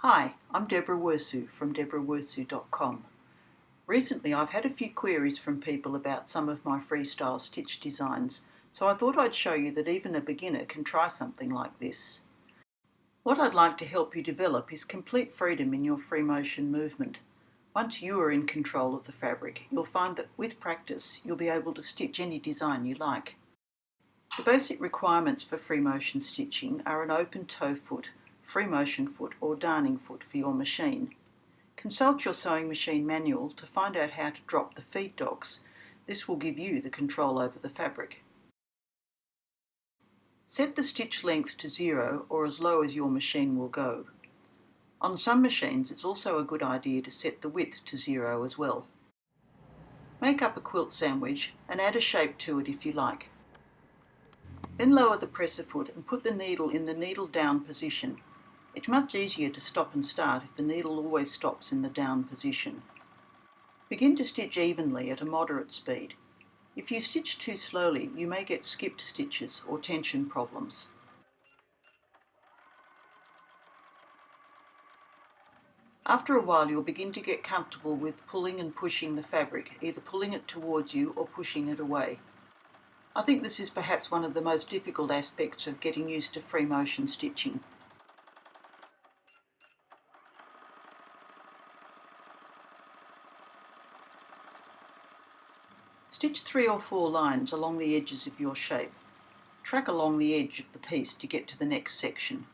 Hi, I'm Deborah Wirsu from deborahwirsu.com. Recently I've had a few queries from people about some of my freestyle stitch designs, so I thought I'd show you that even a beginner can try something like this. What I'd like to help you develop is complete freedom in your free motion movement. Once you are in control of the fabric, you'll find that with practice you'll be able to stitch any design you like. The basic requirements for free motion stitching are an open toe foot, free motion foot or darning foot for your machine. Consult your sewing machine manual to find out how to drop the feed dogs. This will give you the control over the fabric. Set the stitch length to 0 or as low as your machine will go. On some machines it's also a good idea to set the width to 0 as well. Make up a quilt sandwich and add a shape to it if you like. Then lower the presser foot and put the needle in the needle down position. It's much easier to stop and start if the needle always stops in the down position. Begin to stitch evenly at a moderate speed. If you stitch too slowly, you may get skipped stitches or tension problems. After a while, you'll begin to get comfortable with pulling and pushing the fabric, either pulling it towards you or pushing it away. I think this is perhaps one of the most difficult aspects of getting used to free motion stitching. Stitch 3 or 4 lines along the edges of your shape. Track along the edge of the piece to get to the next section.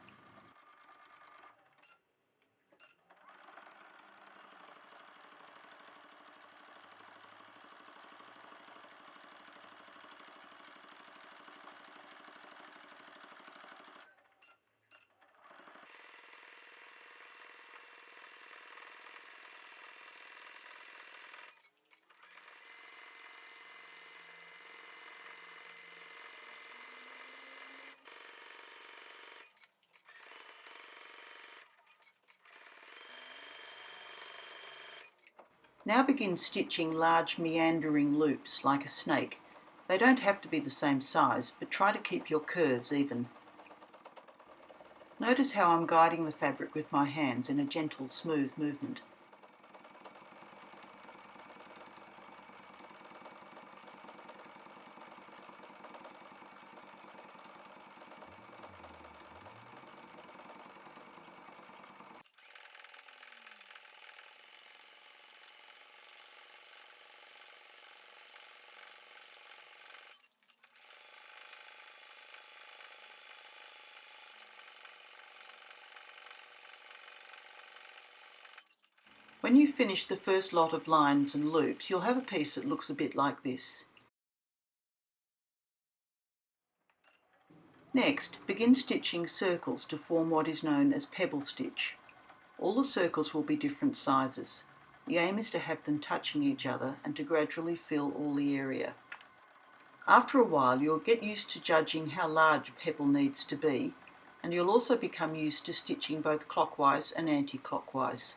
Now begin stitching large meandering loops like a snake. They don't have to be the same size, but try to keep your curves even. Notice how I'm guiding the fabric with my hands in a gentle, smooth movement. When you finish the first lot of lines and loops, you'll have a piece that looks a bit like this. Next, begin stitching circles to form what is known as pebble stitch. All the circles will be different sizes. The aim is to have them touching each other and to gradually fill all the area. After a while, you'll get used to judging how large a pebble needs to be, and you'll also become used to stitching both clockwise and anti-clockwise.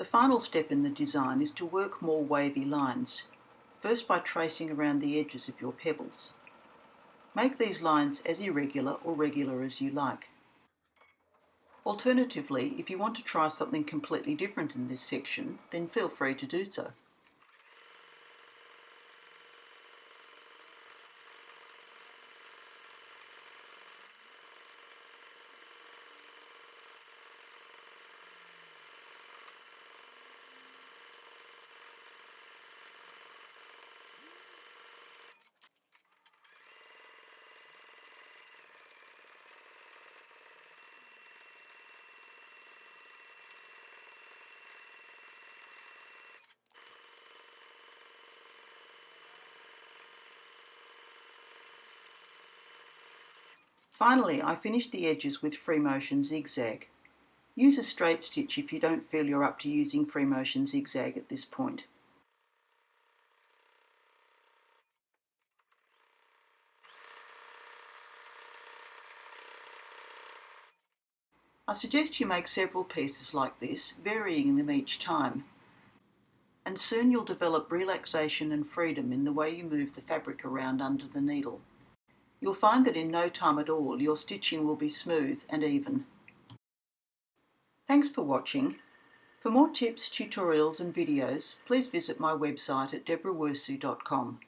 The final step in the design is to work more wavy lines, first by tracing around the edges of your pebbles. Make these lines as irregular or regular as you like. Alternatively, if you want to try something completely different in this section, then feel free to do so. Finally, I finished the edges with free motion zigzag. Use a straight stitch if you don't feel you're up to using free motion zigzag at this point. I suggest you make several pieces like this, varying them each time, and soon you'll develop relaxation and freedom in the way you move the fabric around under the needle. You'll find that in no time at all your stitching will be smooth and even. Thanks for watching. For more tips, tutorials and videos, please visit my website at deborahwirsu.com.